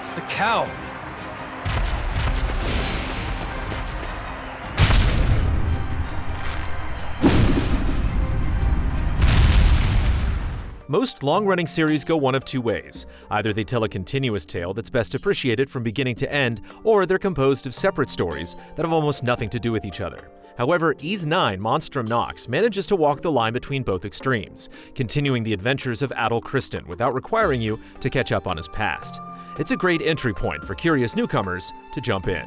It's the cow. Most long-running series go one of two ways. Either they tell a continuous tale that's best appreciated from beginning to end, or they're composed of separate stories that have almost nothing to do with each other. However, Ys 9 Monstrum Nox manages to walk the line between both extremes, continuing the adventures of Adol Christen without requiring you to catch up on his past. It's a great entry point for curious newcomers to jump in.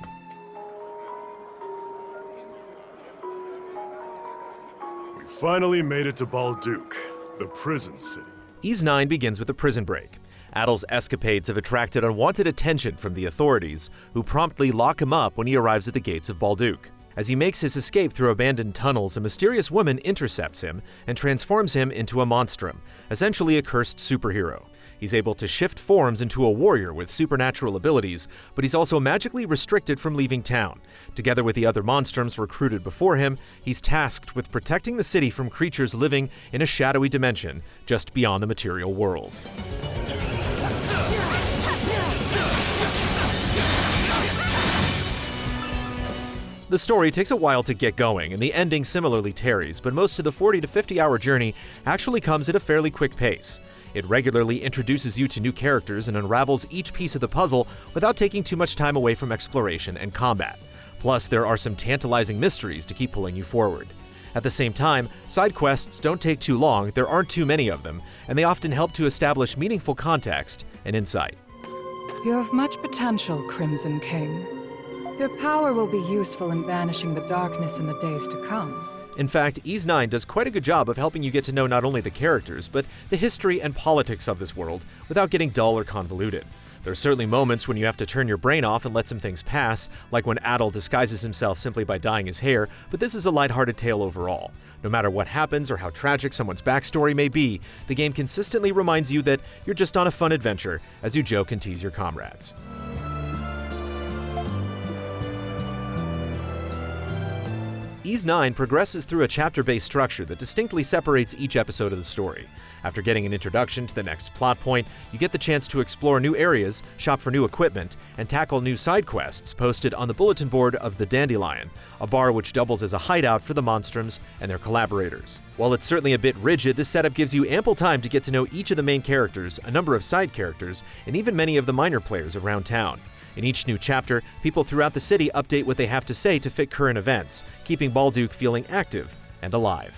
We finally made it to Balduke, the prison city. Ys 9 begins with a prison break. Adol's escapades have attracted unwanted attention from the authorities, who promptly lock him up when he arrives at the gates of Balduke. As he makes his escape through abandoned tunnels, a mysterious woman intercepts him and transforms him into a monstrum, essentially a cursed superhero. He's able to shift forms into a warrior with supernatural abilities, but he's also magically restricted from leaving town. Together with the other monstrums recruited before him, he's tasked with protecting the city from creatures living in a shadowy dimension just beyond the material world. The story takes a while to get going, and the ending similarly tarries, but most of the 40 to 50-hour journey actually comes at a fairly quick pace. It regularly introduces you to new characters and unravels each piece of the puzzle without taking too much time away from exploration and combat. Plus, there are some tantalizing mysteries to keep pulling you forward. At the same time, side quests don't take too long, there aren't too many of them, and they often help to establish meaningful context and insight. You have much potential, Crimson King. Your power will be useful in banishing the darkness in the days to come. In fact, Ys 9 does quite a good job of helping you get to know not only the characters, but the history and politics of this world without getting dull or convoluted. There are certainly moments when you have to turn your brain off and let some things pass, like when Adol disguises himself simply by dyeing his hair, but this is a lighthearted tale overall. No matter what happens or how tragic someone's backstory may be, the game consistently reminds you that you're just on a fun adventure as you joke and tease your comrades. Ys 9 progresses through a chapter-based structure that distinctly separates each episode of the story. After getting an introduction to the next plot point, you get the chance to explore new areas, shop for new equipment, and tackle new side quests posted on the bulletin board of the Dandelion, a bar which doubles as a hideout for the monstrums and their collaborators. While it's certainly a bit rigid, this setup gives you ample time to get to know each of the main characters, a number of side characters, and even many of the minor players around town. In each new chapter, people throughout the city update what they have to say to fit current events, keeping Balduke feeling active and alive.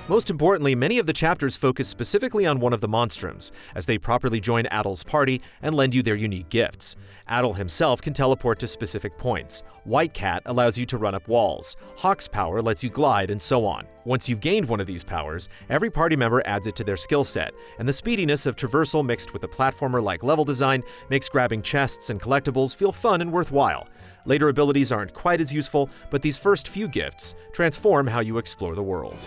Most importantly, many of the chapters focus specifically on one of the monstrums, as they properly join Adol's party and lend you their unique gifts. Adol himself can teleport to specific points. White Cat allows you to run up walls. Hawk's power lets you glide, and so on. Once you've gained one of these powers, every party member adds it to their skill set, and the speediness of traversal mixed with a platformer-like level design makes grabbing chests and collectibles feel fun and worthwhile. Later abilities aren't quite as useful, but these first few gifts transform how you explore the world.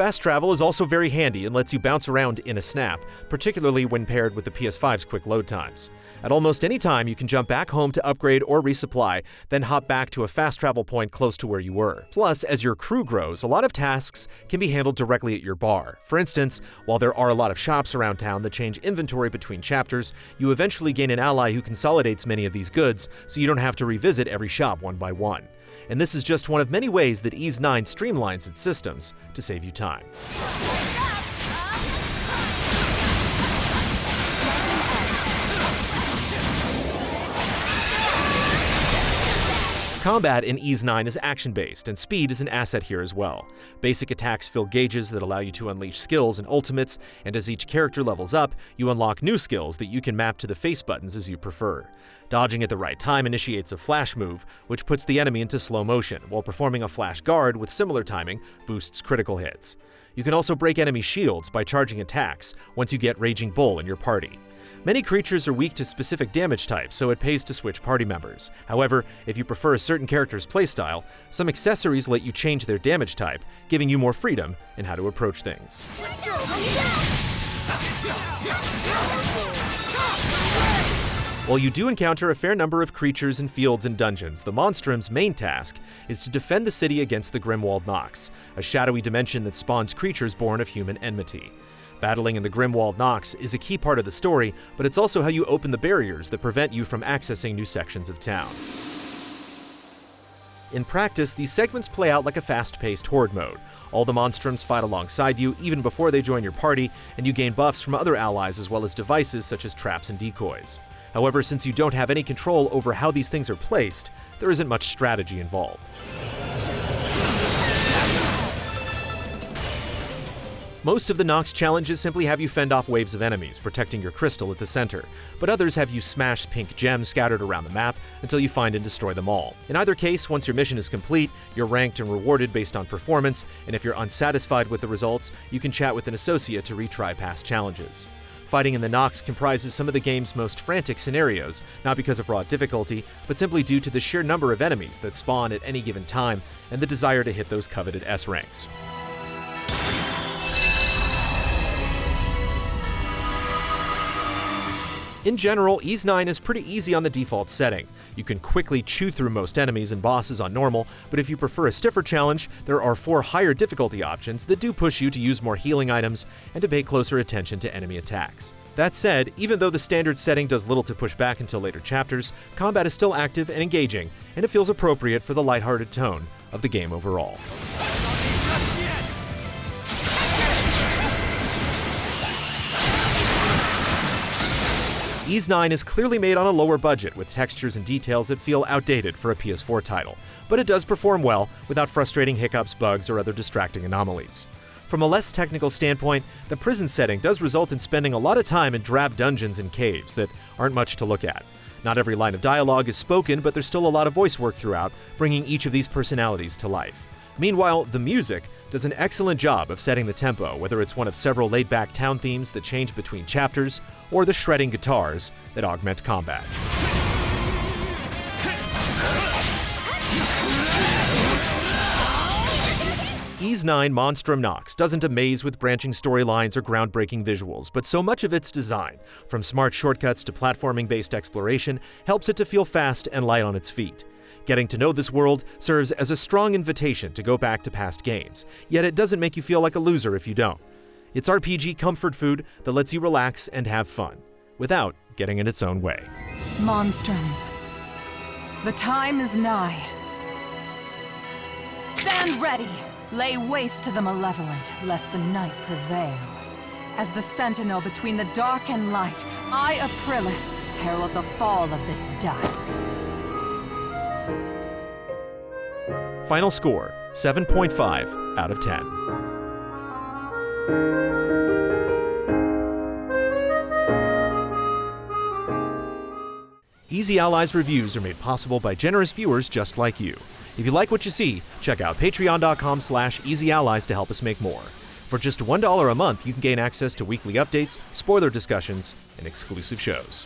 Fast travel is also very handy and lets you bounce around in a snap, particularly when paired with the PS5's quick load times. At almost any time, you can jump back home to upgrade or resupply, then hop back to a fast travel point close to where you were. Plus, as your crew grows, a lot of tasks can be handled directly at your bar. For instance, while there are a lot of shops around town that change inventory between chapters, you eventually gain an ally who consolidates many of these goods, so you don't have to revisit every shop one by one. And this is just one of many ways that Ys 9 streamlines its systems to save you time. Combat in Ys 9 is action-based, and speed is an asset here as well. Basic attacks fill gauges that allow you to unleash skills and ultimates, and as each character levels up, you unlock new skills that you can map to the face buttons as you prefer. Dodging at the right time initiates a flash move, which puts the enemy into slow motion, while performing a flash guard with similar timing boosts critical hits. You can also break enemy shields by charging attacks once you get Raging Bull in your party. Many creatures are weak to specific damage types, so it pays to switch party members. However, if you prefer a certain character's playstyle, some accessories let you change their damage type, giving you more freedom in how to approach things. Let's go! While you do encounter a fair number of creatures and fields and dungeons, the Monstrum's main task is to defend the city against the Grimwalled Nox, a shadowy dimension that spawns creatures born of human enmity. Battling in the Grimwalled Nox is a key part of the story, but it's also how you open the barriers that prevent you from accessing new sections of town. In practice, these segments play out like a fast-paced horde mode. All the Monstrums fight alongside you even before they join your party, and you gain buffs from other allies as well as devices such as traps and decoys. However, since you don't have any control over how these things are placed, there isn't much strategy involved. Most of the Nox challenges simply have you fend off waves of enemies, protecting your crystal at the center, but others have you smash pink gems scattered around the map until you find and destroy them all. In either case, once your mission is complete, you're ranked and rewarded based on performance, and if you're unsatisfied with the results, you can chat with an associate to retry past challenges. Fighting in the Nox comprises some of the game's most frantic scenarios, not because of raw difficulty, but simply due to the sheer number of enemies that spawn at any given time and the desire to hit those coveted S ranks. In general, Ys 9 is pretty easy on the default setting. You can quickly chew through most enemies and bosses on normal, but if you prefer a stiffer challenge, there are 4 higher difficulty options that do push you to use more healing items and to pay closer attention to enemy attacks. That said, even though the standard setting does little to push back until later chapters, combat is still active and engaging, and it feels appropriate for the lighthearted tone of the game overall. Ys 9 is clearly made on a lower budget with textures and details that feel outdated for a PS4 title, but it does perform well without frustrating hiccups, bugs, or other distracting anomalies. From a less technical standpoint, the prison setting does result in spending a lot of time in drab dungeons and caves that aren't much to look at. Not every line of dialogue is spoken, but there's still a lot of voice work throughout, bringing each of these personalities to life. Meanwhile, the music does an excellent job of setting the tempo, whether it's one of several laid-back town themes that change between chapters, or the shredding guitars that augment combat. Ys 9 Monstrum Nox doesn't amaze with branching storylines or groundbreaking visuals, but so much of its design, from smart shortcuts to platforming-based exploration, helps it to feel fast and light on its feet. Getting to know this world serves as a strong invitation to go back to past games, yet it doesn't make you feel like a loser if you don't. It's RPG comfort food that lets you relax and have fun, without getting in its own way. Monstrums, the time is nigh. Stand ready! Lay waste to the malevolent, lest the night prevail. As the sentinel between the dark and light, I, Aprilis, herald the fall of this dusk. Final score, 7.5 out of 10. Easy Allies reviews are made possible by generous viewers just like you. If you like what you see, check out patreon.com/easyallies to help us make more. For just $1 a month, you can gain access to weekly updates, spoiler discussions, and exclusive shows.